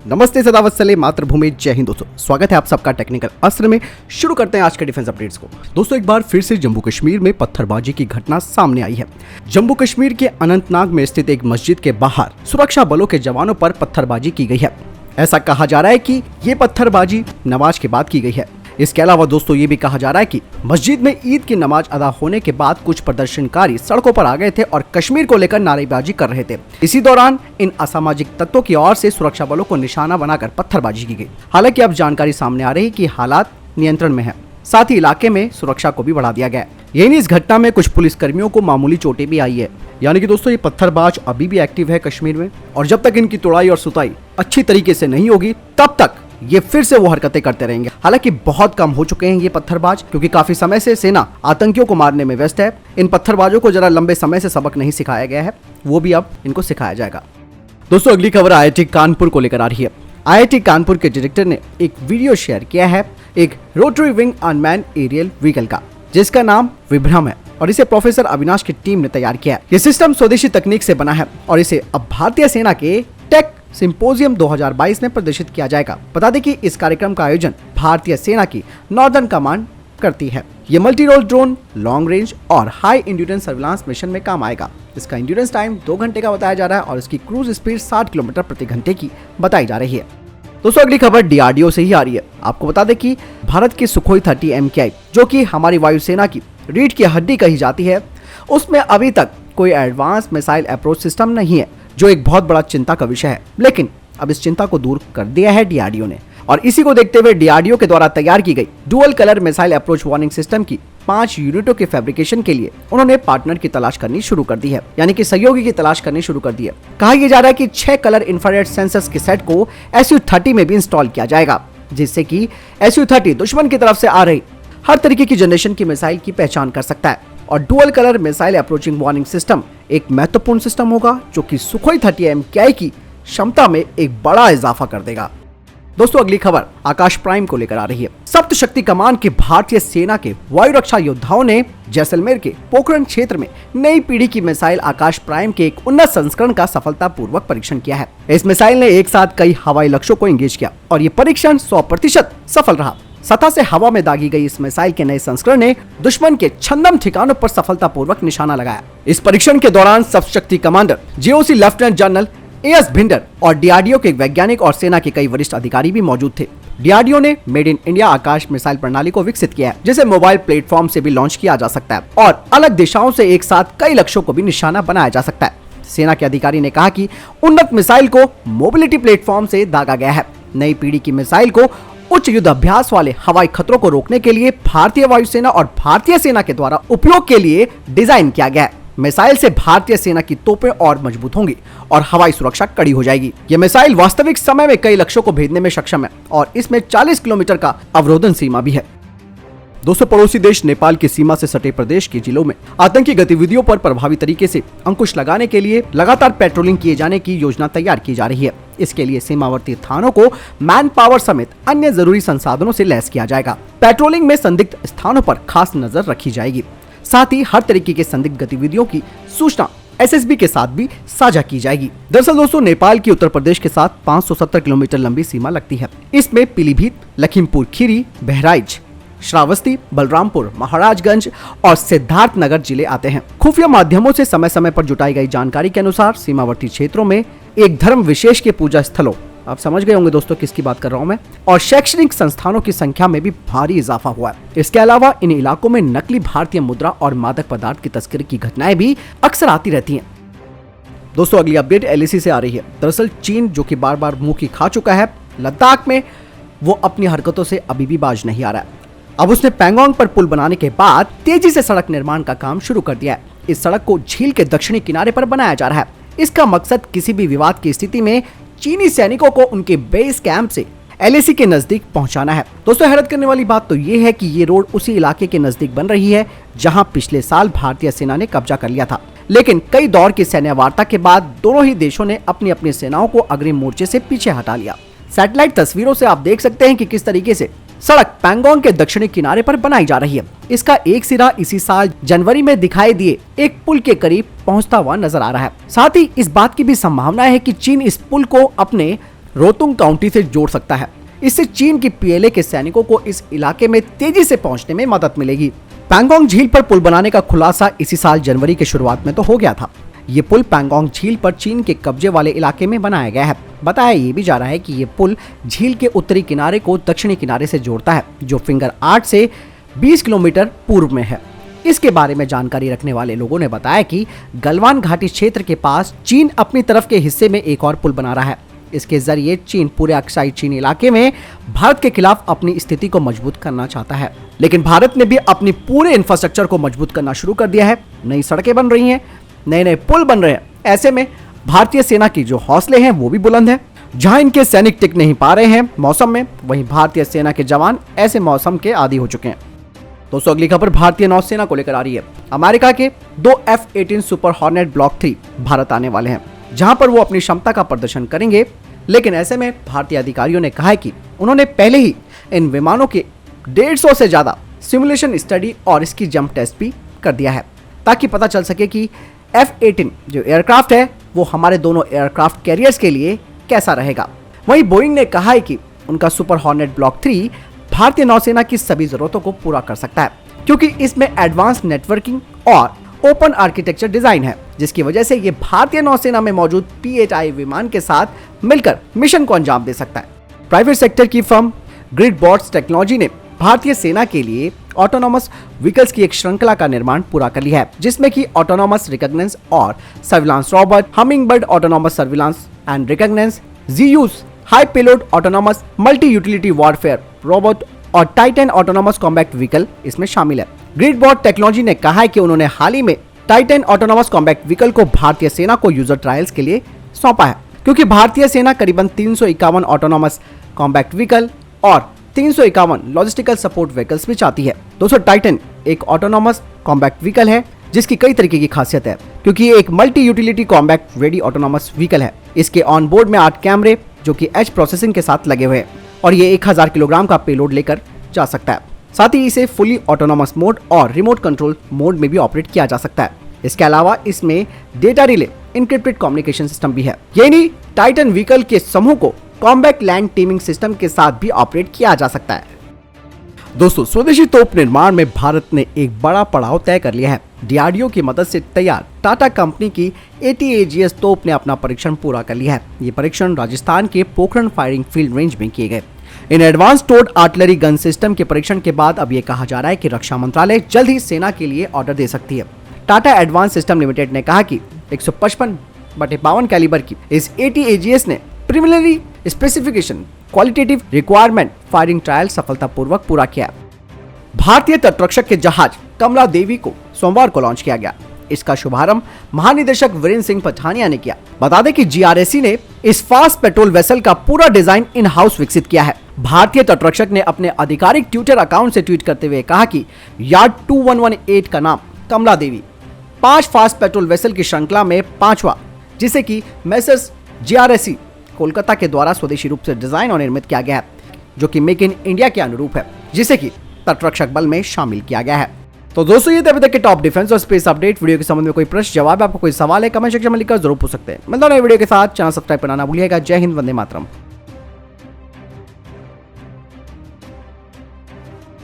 नमस्ते, सदावत सले, मातृभूमि, जय हिंद दोस्तों। स्वागत है आप सबका टेक्निकल अस्त्र में। शुरू करते हैं आज के डिफेंस अपडेट्स को। दोस्तों, एक बार फिर से जम्मू कश्मीर में पत्थरबाजी की घटना सामने आई है। जम्मू कश्मीर के अनंतनाग में स्थित एक मस्जिद के बाहर सुरक्षा बलों के जवानों पर पत्थरबाजी की गई है। ऐसा कहा जा रहा है कि ये पत्थरबाजी नमाज के बाद की गई है। इसके अलावा दोस्तों ये भी कहा जा रहा है कि मस्जिद में ईद की नमाज अदा होने के बाद कुछ प्रदर्शनकारी सड़कों पर आ गए थे और कश्मीर को लेकर नारेबाजी कर रहे थे। इसी दौरान इन असामाजिक तत्वों की ओर से सुरक्षा बलों को निशाना बनाकर पत्थरबाजी की गई। हालांकि अब जानकारी सामने आ रही है कि हालात नियंत्रण में है, साथ ही इलाके में सुरक्षा को भी बढ़ा दिया गया है। यही नहीं, इस घटना में कुछ पुलिस कर्मियों को मामूली चोटें भी आई है। यानी कि दोस्तों ये पत्थरबाज अभी भी एक्टिव है कश्मीर में, और जब तक इनकी तुड़ाई और सुताई अच्छी तरीके से नहीं होगी तब तक ये फिर से वो हरकतें करते रहेंगे। हालांकि बहुत कम हो चुके हैं ये पत्थरबाज, क्योंकि काफी समय से सेना आतंकियों को मारने में व्यस्त है। इन पत्थरबाजों को जरा लंबे समय से सबक नहीं सिखाया गया है, वो भी अब इनको सिखाया जाएगा। दोस्तों, अगली खबर IIT कानपुर को लेकर आ रही है। IIT कानपुर के डायरेक्टर ने एक वीडियो शेयर किया है एक rotary wing unmanned aerial vehicle का, जिसका नाम विभ्रम है और इसे प्रोफेसर अविनाश की टीम ने तैयार किया है। ये सिस्टम स्वदेशी तकनीक से बना है और इसे अब भारतीय सेना के टेक सिंपोजियम 2022 में प्रदर्शित किया जाएगा। बता दें कि इस कार्यक्रम का आयोजन भारतीय सेना की नॉर्दर्न कमांड करती है। ये multi role drone long range और हाई इंड्योरेंस सर्विलांस मिशन में काम आएगा। इसका इंड्योरेंस टाइम 2 घंटे का बताया जा रहा है और इसकी क्रूज स्पीड 60 किलोमीटर प्रति घंटे की बताई जा रही है। दोस्तों, अगली खबर DRDO से ही आ रही है। आपको बता दें कि भारत की सुखोई 30 MKI, जो कि हमारी वायुसेना की रीढ़ की हड्डी कही जाती है, उसमें अभी तक कोई एडवांस मिसाइल अप्रोच सिस्टम नहीं है, जो एक बहुत बड़ा चिंता का विषय है। लेकिन अब इस चिंता को दूर कर दिया है DRDO ने, और इसी को देखते हुए DRDO के द्वारा तैयार की गई dual colour missile approach warning system की 5 यूनिटों के फैब्रिकेशन के लिए उन्होंने पार्टनर की तलाश करनी शुरू कर दी है, यानी कि सहयोगी की तलाश करनी शुरू कर दी है। कहा यह जा रहा है कि 6 कलर इंफ्रारेड सेंसर्स के सेट को Su-30 में भी इंस्टॉल किया जाएगा, जिससे कि Su-30 दुश्मन की तरफ से आ रही हर तरीके की जनरेशन की मिसाइल की पहचान कर सकता है। और dual colour missile approaching warning system एक महत्वपूर्ण सिस्टम होगा, जो कि सुखोई 30 MKI की क्षमता में एक बड़ा इजाफा कर देगा। दोस्तों, अगली खबर आकाश प्राइम को लेकर आ रही है। सप्त शक्ति कमान के भारतीय सेना के वायु रक्षा योद्धाओं ने जैसलमेर के पोखरण क्षेत्र में नई पीढ़ी की मिसाइल आकाश प्राइम के एक उन्नत संस्करण का सफलतापूर्वक परीक्षण किया है। इस मिसाइल ने एक साथ कई हवाई लक्ष्यों को एंगेज किया और ये परीक्षण 100% सफल रहा। सतह से हवा में दागी गई इस मिसाइल के नए संस्करण ने दुश्मन के छंदम ठिकानों पर सफलतापूर्वक निशाना लगाया। इस परीक्षण के दौरान सप्त शक्ति commander JOC lieutenant general AS Bhinder और DRDO के वैज्ञानिक और सेना के कई वरिष्ठ अधिकारी भी मौजूद थे। DRDO ने made in India Akash missile प्रणाली को विकसित किया है, जिसे मोबाइल प्लेटफॉर्म से भी लॉन्च किया जा सकता है और अलग दिशाओं से एक साथ कई लक्ष्यों को भी निशाना बनाया जा सकता है। सेना के अधिकारी ने कहा कि उन्नत मिसाइल को मोबिलिटी प्लेटफॉर्म से दागा गया है। नई पीढ़ी की मिसाइल को उच्च युद्ध अभ्यास वाले हवाई खतरों को रोकने के लिए भारतीय वायुसेना और भारतीय सेना के द्वारा उपयोग के लिए डिजाइन किया गया है। मिसाइल से भारतीय सेना की तोपें और मजबूत होंगी और हवाई सुरक्षा कड़ी हो जाएगी। यह मिसाइल वास्तविक समय में कई लक्ष्यों को भेदने में सक्षम है और इसमें 40 किलोमीटर का अवरोधन सीमा भी है। दोस्तों, पड़ोसी देश नेपाल की सीमा से सटे प्रदेश के जिलों में आतंकी गतिविधियों पर प्रभावी तरीके से अंकुश लगाने के लिए लगातार पेट्रोलिंग किए जाने की योजना तैयार की जा रही है। इसके लिए सीमावर्ती थानों को मैन पावर समेत अन्य जरूरी संसाधनों से लैस किया जाएगा। पेट्रोलिंग में संदिग्ध स्थानों पर खास नजर रखी जाएगी। साथ ही हर तरीके के संदिग्ध गतिविधियों की सूचना SSB के साथ भी साझा की जाएगी। दरअसल दोस्तों, नेपाल की उत्तर प्रदेश के साथ 570 किलोमीटर लंबी सीमा लगती है। इसमें पीलीभीत, लखीमपुर खीरी, बहराइच, श्रावस्ती, बलरामपुर, महाराजगंज और सिद्धार्थनगर जिले आते हैं। खुफिया माध्यमों से समय समय पर जुटाई गई जानकारी के अनुसार सीमावर्ती क्षेत्रों में एक धर्म विशेष के पूजा स्थलों, आप समझ गए होंगे दोस्तों किसकी बात कर रहा हूं मैं, और शैक्षणिक संस्थानों की संख्या में भी भारी इजाफा हुआ है। इसके अलावा इन इलाकों में नकली भारतीय मुद्रा और मादक पदार्थ की तस्करी की घटनाएं भी अक्सर आती रहती हैं। दोस्तों, अगली अपडेट LAC से आ रही है। दरअसल चीन, जो कि बार बार मुंह की खा चुका है लद्दाख में, वो अपनी हरकतों से अभी भी बाज नहीं आ रहा है। अब उसने पैंगोंग पर पुल बनाने के बाद तेजी से सड़क निर्माण का काम शुरू कर दिया है। इस सड़क को झील के दक्षिणी किनारे पर बनाया जा रहा है। इसका मकसद किसी भी विवाद की स्थिति में चीनी सैनिकों को उनके बेस कैंप से LAC के नजदीक पहुंचाना है। दोस्तों, हैरत करने वाली बात तो ये है कि ये रोड उसी इलाके के नजदीक बन रही है जहां पिछले साल भारतीय सेना ने कब्जा कर लिया था। लेकिन कई दौर की सैन्य वार्ता के बाद दोनों ही देशों ने अपनी अपनी सेनाओं को अग्रिम मोर्चे से पीछे हटा लिया। सैटेलाइट तस्वीरों से आप देख सकते हैं कि किस तरीके से सड़क पैंगोंग के दक्षिणी किनारे पर बनाई जा रही है। इसका एक सिरा इसी साल जनवरी में दिखाई दिए एक पुल के करीब पहुंचता हुआ नजर आ रहा है। साथ ही इस बात की भी संभावना है कि चीन इस पुल को अपने रोतुंग काउंटी से जोड़ सकता है। इससे चीन की पीएलए के सैनिकों को इस इलाके में तेजी से पहुंचने में मदद मिलेगी। पैंगोंग झील पर पुल बनाने का खुलासा इसी साल जनवरी के शुरुआत में तो हो गया था। ये पुल पैंगोंग झील पर चीन के कब्जे वाले इलाके में बनाया गया है। बताया ये भी जा रहा है कि ये पुल झील के उत्तरी किनारे को दक्षिणी किनारे से जोड़ता है, जो फिंगर 8 से 20 किलोमीटर पूर्व में है। इसके बारे में जानकारी रखने वाले लोगों ने बताया कि गलवान घाटी क्षेत्र के पास चीन अपनी तरफ के हिस्से में एक और पुल बना रहा है। इसके जरिए चीन पूरे अक्साई चीन इलाके में भारत के खिलाफ अपनी स्थिति को मजबूत करना चाहता है। लेकिन भारत ने भी अपनी पूरे इंफ्रास्ट्रक्चर को मजबूत करना शुरू कर दिया है। नई सड़कें बन रही हैं, नए नए पुल बन रहे हैं। ऐसे में भारतीय सेना की जो हौसले हैं वो भी बुलंद है। जहां इनके सैनिक टिक नहीं पा रहे हैं मौसम में, वहीं भारतीय सेना के जवान ऐसे मौसम के आदी हो चुके हैं। दोस्तों अगली खबर भारतीय नौसेना को लेकर आ रही है। अमेरिका के 2 F-18 super hornet block 3 Bharat आने वाले हैं, जहां पर वो अपनी क्षमता का प्रदर्शन करेंगे। लेकिन ऐसे में भारतीय अधिकारियों ने कहा है कि उन्होंने पहले ही इन विमानों के 150 से ज्यादा सिमुलेशन स्टडी और इसकी जंप टेस्ट भी कर दिया है, ताकि पता चल सके कि F-18 जो एयरक्राफ्ट है वो हमारे दोनों एयरक्राफ्ट कैरियर्स के लिए कैसा रहेगा। वहीं बोइंग ने कहा है कि उनका सुपर हॉर्नेट ब्लॉक 3 भारतीय नौसेना की सभी जरूरतों को पूरा कर सकता है, क्योंकि इसमें एडवांस नेटवर्किंग और ओपन आर्किटेक्चर डिजाइन है, जिसकी वजह से ये भारतीय नौसेना में मौजूद P-8I विमान के साथ मिलकर मिशन को अंजाम दे सकता है। प्राइवेट सेक्टर की फर्म ग्रिडबॉट्स टेक्नोलॉजी ने भारतीय सेना के लिए ऑटोनॉमस व्हीकल्स की एक श्रृंखला का निर्माण पूरा कर लिया है, जिसमें कि ऑटोनॉमस रिकॉग्निजेंस और surveillance robot, Hummingbird autonomous surveillance and reconnaissance, ZEUS high payload autonomous multi utility warfare robot और टाइटन ऑटोनॉमस कॉम्बैक्ट व्हीकल इसमें शामिल है। ग्रिडबॉट टेक्नोलॉजी ने कहा है कि उन्होंने हाल ही में टाइटन ऑटोनॉमस कॉम्बैक्ट व्हीकल को भारतीय सेना को यूजर ट्रायल्स के लिए सौंपा है, क्योंकि भारतीय सेना करीबन 351 ऑटोनॉमस कॉम्बैक्ट व्हीकल और 351 लॉजिस्टिकल सपोर्ट व्हीकल्स भी चाहती है। दोस्तों टाइटन एक ऑटोनॉमस कॉम्बैक्ट व्हीकल है जिसकी कई तरीके की खासियत है, क्योंकि ये एक multi utility combat ready autonomous vehicle है। इसके ऑन बोर्ड में 8 कैमरे जो कि एज प्रोसेसिंग के साथ लगे हुए हैं और ये 1000 किलोग्राम का पेलोड लेकर जा सकता है। साथ ही इसे फुली ऑटोनॉमस मोड और रिमोट कंट्रोल मोड में भी ऑपरेट किया जा सकता है। इसके अलावा इसमें data relay encrypted communication system भी है। यानी टाइटन व्हीकल के समूह को कॉम्बैक्ट लैंड टीमिंग सिस्टम के साथ भी ऑपरेट किया जा सकता है। दोस्तों स्वदेशी तोप निर्माण में भारत ने एक बड़ा पड़ाव तय कर लिया है। DRDO की मदद से तैयार टाटा कंपनी की ATAGS तोप ने अपना परीक्षण पूरा कर लिया है। ये परीक्षण राजस्थान के पोखरण फायरिंग फील्ड रेंज में किए गए। इन advance towed artillery gun system के परीक्षण के बाद अब ये कहा जा रहा है कि रक्षा मंत्रालय जल्द ही सेना के लिए ऑर्डर दे सकती है। टाटा एडवांस सिस्टम लिमिटेड ने कहा कि 155/52 कैलिबर की इस ATAGS ने preliminary specification qualitative requirement firing trial सफलतापूर्वक पूरा किया। भारतीय तटरक्षक के जहाज कमला देवी को सोमवार को लॉन्च किया गया। इसका शुभारंभ महानिदेशक वीरेंद्र सिंह पठानिया ने किया। बता दें कि GRSC ने इस फास्ट पेट्रोल वेसल का पूरा डिजाइन इन हाउस विकसित किया है। भारतीय तटरक्षक ने अपने आधिकारिक ट्विटर अकाउंट से ट्वीट करते हुए कहा कि यार्ड 2118 का नाम कमला देवी 5 फास्ट पेट्रोल वेसल की श्रृंखला में 5वां, जिसे कि मेसर्स GRSC कोलकाता के द्वारा स्वदेशी रूप से डिजाइन और निर्मित किया गया है, जो कि मेक इन इंडिया के अनुरूप है, जिसे कि तटरक्षक बल में शामिल किया गया है। तो दोस्तों ये थे अभी तक के टॉप डिफेंस और स्पेस अपडेट। वीडियो के संबंध में कोई प्रश्न जवाब है, आपको कोई सवाल है, कमेंट सेक्शन में लिखकर जरूर पूछ सकते हैं। मिलता है वीडियो के साथ। चैनल सब्सक्राइब करना ना भूलिएगा। जय हिंद, वंदे मातरम।